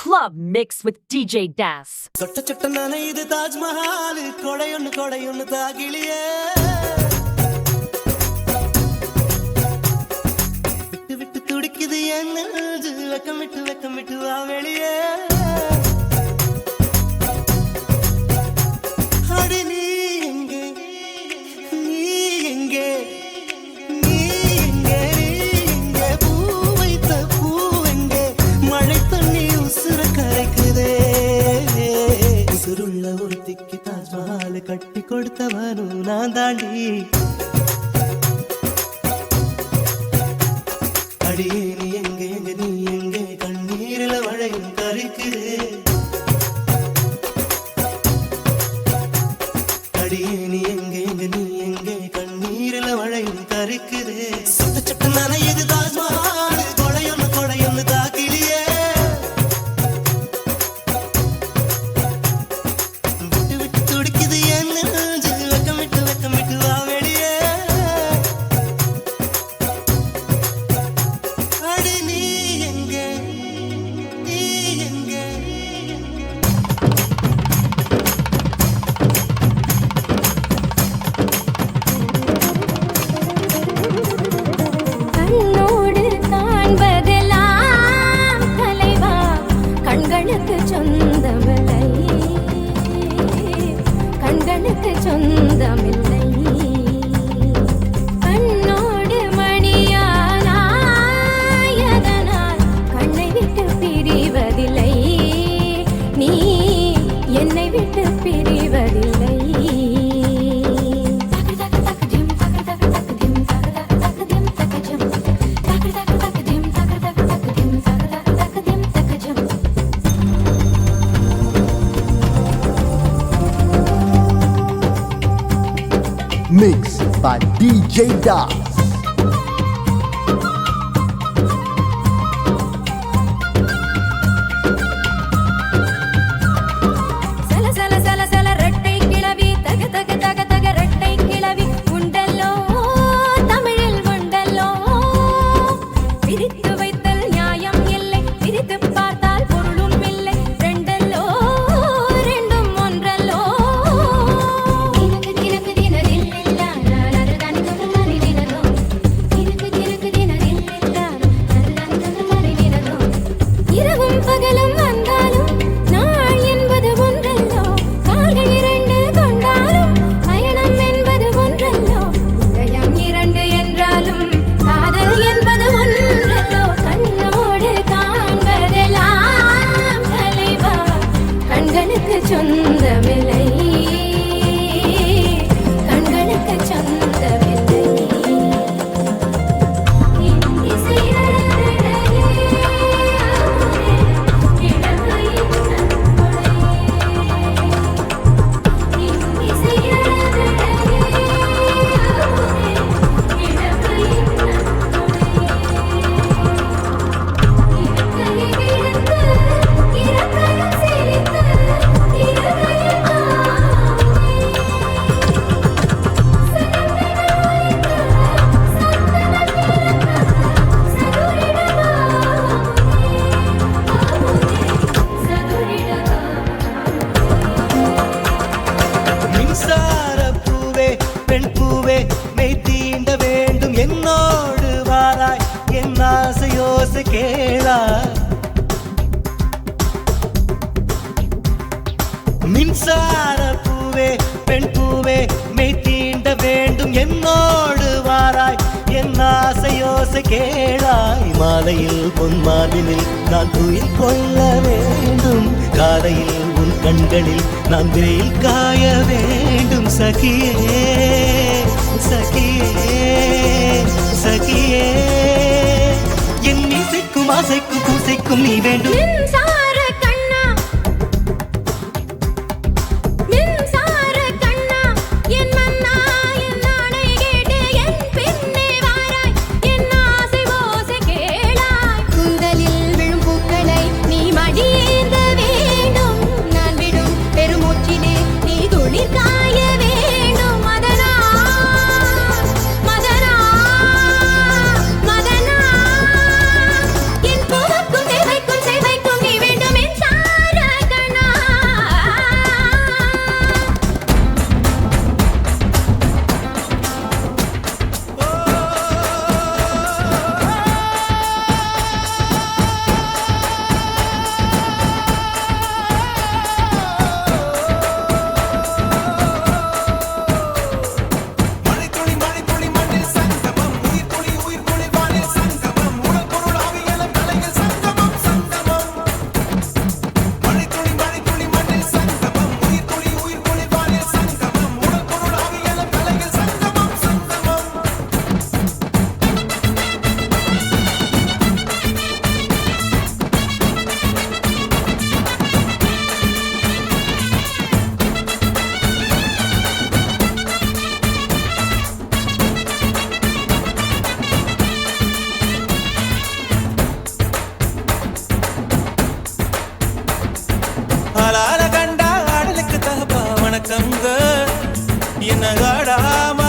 Club Mix with DJ Das. சொட்ட சொட்ட நனையுது தாஜ்மஹால் கொடையொன்னு தாகிலியே விட்டு விட்டு துடிக்குது என் நெஞ்சு வெக்கமிட்டு வா வெளியே அடி நீ எங்கே பூ வைத்த பூ எங்கே மழை தண்ணி உசுர கரைக்குதே உசுருள்ள ஒருத்திக்கு தாஜ்மஹால் கட்டி கொடுத்தவனும் நான் தாண்டி அடியே நீ எங்கே கண்ணீரில மழையும் கரைக்குதே அடியே நீ எங்கே கண்ணீரில மழையும் கரைக்குதே சொட்ட சொட்ட நனையுது தாஜ்மஹால் கொடையொன்னு தாக்கிலியே விட்டு விட்டு துடிக்குது என் நெஞ்சு வெக்கமிட்டு வா வெளியே அடி நீ எங்கே கண்ணோடு காண்பதெல்லாம் தலைவா கண்களுக்கு சொந்தமில்லை கண்ணோடு மணியானாயதனால் கண்ணை விட்டு பிரிவதில்லை நீ என்னை விட்டு பிரிவதில்லை Mixed by DJ Das. சல ரெட்டை கிளவி தக ரெட்டை கிளவி உண்டல்லோ தமிழில் உண்டல்லோ பிரித்து வைத்தல் நியாயம் இல்லை பிரித்து பார்த்தால் பொருளும் இல்லை ரெண்டல்லோ ரெண்டும் ஒன்றல்லோ கிழக்கு தினதில்லா நானது தனி தனி தினதோ கிழக்கு தினதில்லா நானது தனி தினதோ இரவும் பகலும் வந்தாலும் நாள் என்பது ஒன்றல்லோ கால்கள் இரண்டு கொண்டாலும் பயணம் என்பது ஒன்றல்லோ உதயம் இரண்டு என்றாலும் காதல் என்பது ஒன்றல்லோ கண்ணோடு காண்பதெல்லாம் தலைவா கண்களுக்கு சொந்தமில்லை மின்சார பூவே பெண் பூவே மெய் தீண்ட வேண்டும் என்னோடு வாராய் என் ஆசையோசை கேளாய் மின்சார பூவே பெண் பூவே மெய் தீண்ட வேண்டும் என்னோடு வாராய் என் ஆசையோசை கேளாய் மாலையில் பொன் மாலினில் நான் துயில் கொள்ள வேண்டும் காலையில் உன் கண்களில் நான் வெயில் காய வேண்டும் சகியே என் இசைக்கும் ஆசைக்கும் பூசைக்கும் நீ வேண்டும் மின்சார கண்ணா என் மன்னா என் நாடை கேட்டு என் பின்னே வாராய் என் ஆசை ஓசை கேளாய் கூந்தலில் விழும் பூக்களை நீ மடியேந்த வேண்டும் நான் விடும் பெருமூச்சிலே நீ துளிர் காய வேண்டும் மதனா என் பூவுக்கும் தேவைக்கும் சேவைக்கும் நீ என்ன ஆடாம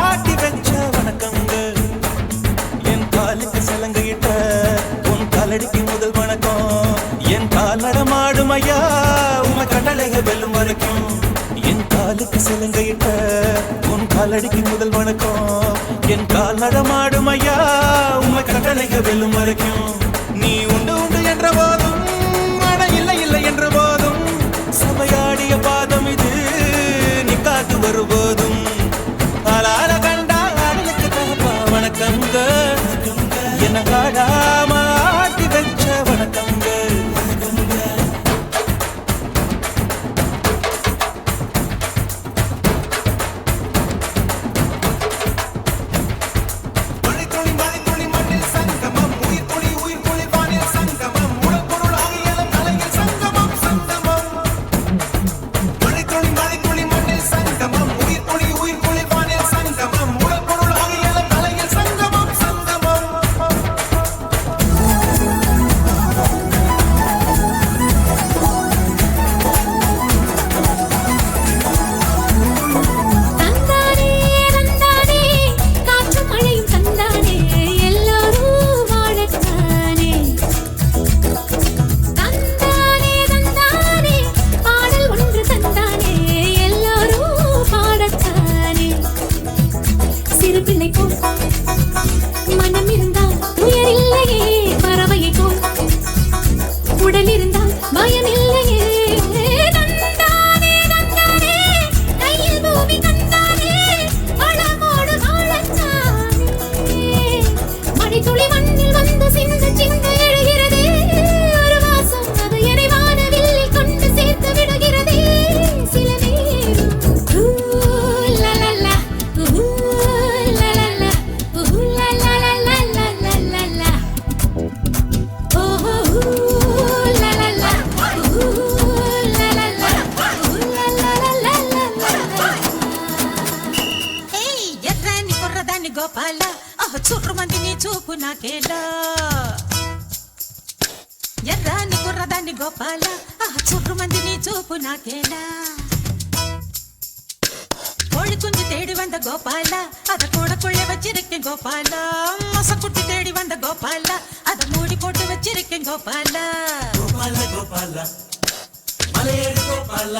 ஆட்டி வச்ச வணக்கங்க என் காலுக்கு சலங்கையிட்ட உன் காலடிக்கு முதல் வணக்கம் என் கால் நடமாடும் ஐயா உமை கடலைக வெல்லும் வரைக்கும் என் காலுக்கு சலங்கையிட்ட உன் காலடிக்கு முதல் வணக்கம் என் கால் நடமாடும் ஐயா உமை கடலைக வெல்லும் வரைக்கும் நீ உண்டு உண்டு என்ற போதும் மன இல்லை இல்லை என்ற போதும் சபையாடிய பாதம் இது நீ காத்து வருபோதும் ஆளால கண்டா ஆடலுக்கு தகப்பா வணக்கங்க என்ன காடாம ஆட்டி வச்ச வணக்கங்க ఎర్రాని కుర్రదాన్ని గోపాల చుర్రు మందిని చూపు నాకేలా கோழி குஞ்சு தேடி வந்த கோபால அத கூட கொள்ள வச்சிருக்கேன் கோபால மசக்குட்டி தேடி வந்த கோபால அத மூடி போட்டு வச்சிருக்கேன் கோபால கோபால கோபால மலையேறு கோபால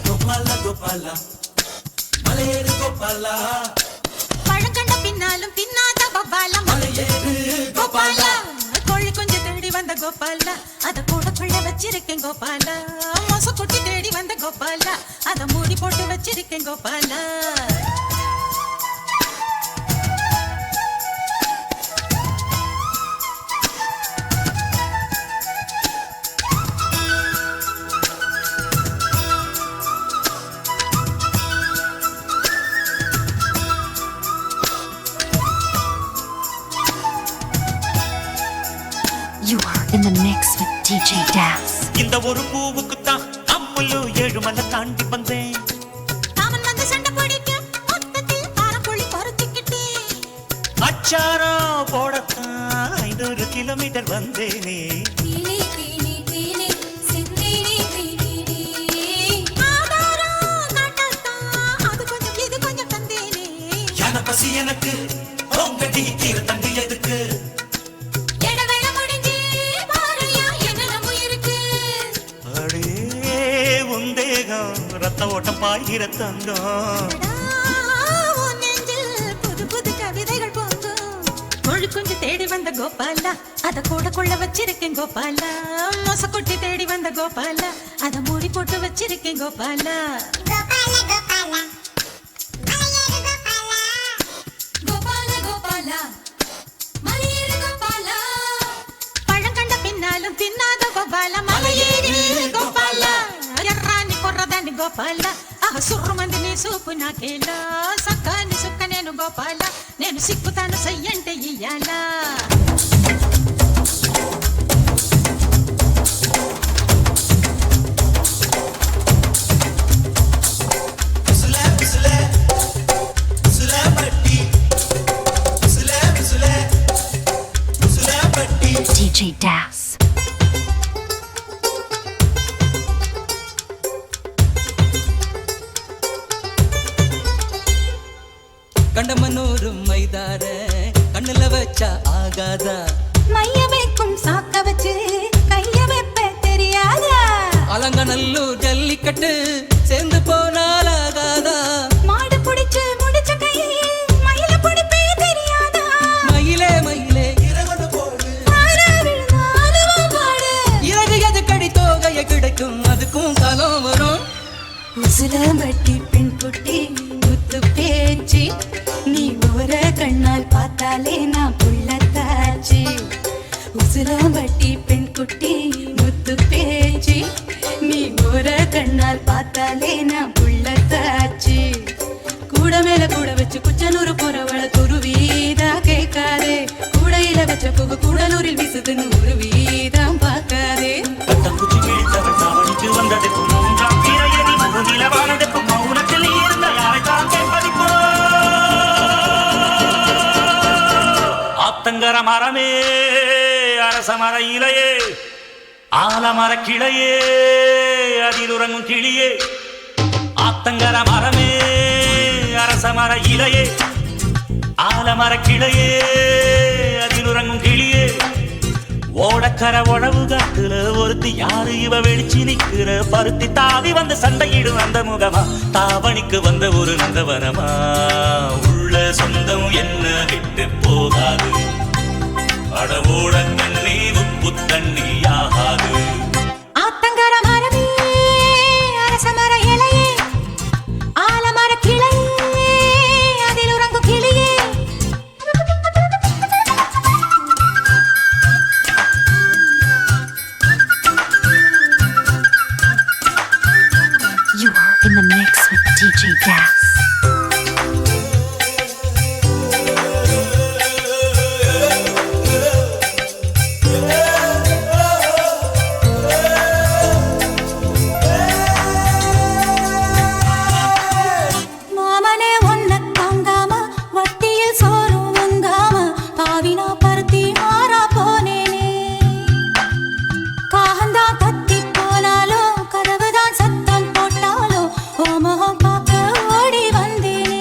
கோபால கோபால மலையேறு கோபால பழங்கண்ட பின்னாலும் பின்னாத கோபால மலையேறு கோபால கோழி குஞ்சு தேடி வந்த கோபால அத கூட கொள்ள வச்சிருக்கேன் கோபால மசக்குட்டி தேடி வந்த கோபால அத மூடி போட்டு வச்சிருக்கேன் Gopala You are in the mix with DJ Das. இந்த ஒரு பூவுக்கு தான் அம்முலு ஏழுமலை தாண்டி வந்தேன் தாமன் வந்து சண்டை பிடிக்க மொத்தத்தில் பாரக்கோழி பறிச்சுக்கிட்டேன் அச்சாரம் போடத்தான் 500 கிலோமீட்டர் வந்தேனே தீனி தீனி தீனி சிந்தினி தீனி ஆதாரம் காட்டத்தான் அது கொஞ்சம் இது கொஞ்சம் தந்தேனே யான பசி எனக்கு உங்கடி தீர தண்டி எதுக்கு எடவேளை முடிஞ்சு பாரையா என்ன உயிருக்கு அடே உந்தேகம் ரத்த ஓட்டம் பாய்கிற தங்கம் உன் நெஞ்சில் புது புது கவிதைகள் பொங்கும் கோழி குஞ்சு தேடி வந்த கோபால அத கூட கொள்ள வச்சிருக்கேன் கோபால மொசக்குட்டி தேடி வந்த கோபால அத மூடி போட்டு வச்சிருக்கேன் கோபால கோபால கோபால மலையேறு கோபால பழங்கண்ட பின்னாலும் தின்னாத கோபால மலையேறு கோபால ఎర్రాని కొర్రదాన్ని గోపాల సుర్రమంది నీ సూపు నాకేలా సక్కాని సుక్క నేను గోపాల నేను సిక్కుతాను సయ్యంటే ఇయ్యాలా DJ Das. கண்டமனூரு மைதார கண்ணுல வச்சா ஆகாதா மைய வைக்கும் சாக்க வச்சு கைய வைப்ப தெரியாதா அலங்கநல்லூர் ஜல்லிக்கட்டு சேர்ந்து போனால் ஆகாதா மாடு புடிச்சு முடிச்ச கையை மயில புடிப்பே தெரியாதா மயிலே மயிலே ஆறா விழுந்தாலும் பாடு இறகு எது கடி தோகைய கிடைக்கும் அதுக்கும் காலம் வரும் உசிலம்பட்டி பெண் குட்டி முத்து பேச்சு நீ ஒரு கண்ணால் பார்த்தாலே நான் புள்ளத்தாச்சு உசிலம்பட்டி பெண் குட்டி முத்து பேச்சு நீ ஒரு கண்ணால் பார்த்தாலே நான் புள்ளத்தாச்சு கூட மேல கூட வச்சு குச்சனூர் போறவள துருவீதா கேட்காதே கூடையில வச்ச புகு கூடலூரில் வீசுதுன்னு ஒரு வீதம் பார்க்காதே பட்டங்குச்சி கிழித்தவள் சாவடிக்கு வந்ததுக்கும் மூன்றாம் பிறையணி முகுநிலவானதுக்கும் மௌனத்தில் இருந்த யாரைத்தான் கேட்பதிப்போ ஆத்தங்கர மரமே அரச மர இலையே ஆலமர கிளையே அதில் உறங்கும் கிளியே ஆத்தங்கர மரமே அரச மர இலையே ஆலமர கிளையே அதில் உறங்கும் கிளியே ஓடக்கர உழவு காட்டுல ஒருத்தி யாரு இவ வெளிச்சு நிக்கிற பருத்தி தாவி வந்து சண்டையிடும் அந்த முகமா தாவணிக்கு வந்த ஒரு நந்தவனமா உள்ள சொந்தம் என்ன விட்டு போகாது அடவோட கண்ணி உப்பு தண்ணி ஆகாது ஆத்தங்கர மரமே அரச மர இலையே ஆலமர கிளையே அதில் உறங்கும் கிளியே You are in the mix with DJ Das. மாமனே ஒன்ன தாங்காம வட்டியில் சோறும் வந்தாம பாவினா பருத்தி மாறா போனேனே காகந்தான் கத்தி போனாலோ கதவுதான் சத்தம் போட்டாலோ ஓ முகம் பார்க்க ஓடி வந்தேனே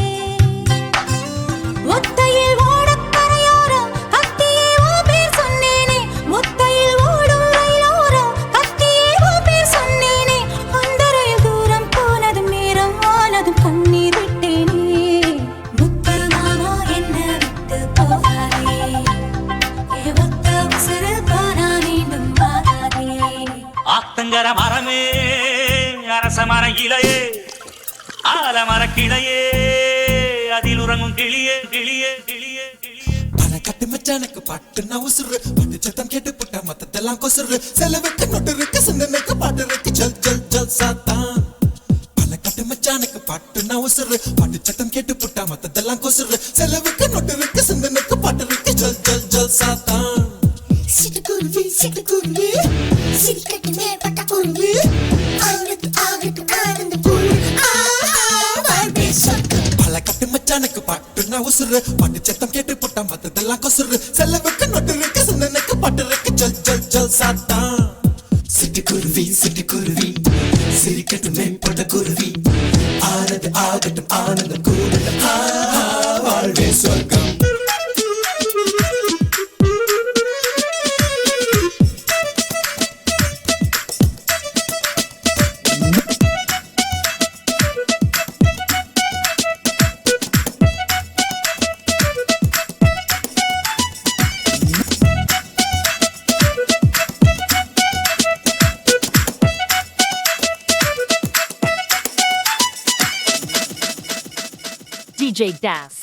ஒத்தையில் ஓடக் கரையோரம் கத்தியே ஓ பேர் சொன்னேனே ஒத்தையில் ஓடும் ரயிலோரம் கத்தியே ஓ பேர் சொன்னேனே அந்த ரயில் தூரம் போனதும் நேரம் ஆனதும் கண்ணீர் விட்டேனே முத்து மாமா என்ன விட்டு போகாதே ஏ ஒத்த உசுறு போனா மீண்டும் வாராதே ஆத்தங்கர மரமே அரச மர இலையே ஆலமர கிளையே அதில் உறங்கும் கிளியே கிளியே கிளியே கிளியே பல கட்டு மச்சானுக்கு பாட்டுன்னா உசுறு பாட்டு சத்தம் கேட்டு புட்ட மத்ததெல்லாம் கொசுறு செலவுக்கு நொட்டு இருக்கு சிந்தனைக்கு பாட்டு இருக்கு ஜல் ஜல் ஜல் சாத்தான் பல கட்டு மச்சானுக்கு பாட்டுன்னா உசுறு பாட்டு சத்தம் கேட்டு புட்ட மத்ததெல்லாம் கொசுறு செலவுக்கு நொட்டு இருக்கு சிந்தனைக்கு பாட்டு இருக்கு ஜல் ஜல் ஜல் சாத்தான் சிட்டுக்குருவி சிரிக்கட்டுமே பட்டக்குருவி ஆகட்டும் ஆனந்த குருவி வாழ்வே சொர்க்கம் பல கட்டு மச்சானுக்கு பாட்டுன்னா உசுறு பாட்டு சத்தம் கேட்டு புட்ட மத்ததெல்லாம் கொசுறு செலவுக்கு நொட்டு இருக்கு சிந்தனைக்கு பாட்டு இருக்கு ஜல் ஜல் ஜல் சாத்தான் சிட்டுக்குருவி சிரிக்கட்டுமே பட்டக்குருவி ஆகட்டும் ஆனந்த குருவி வாழ்வே சொர்க்கம் DJ Das.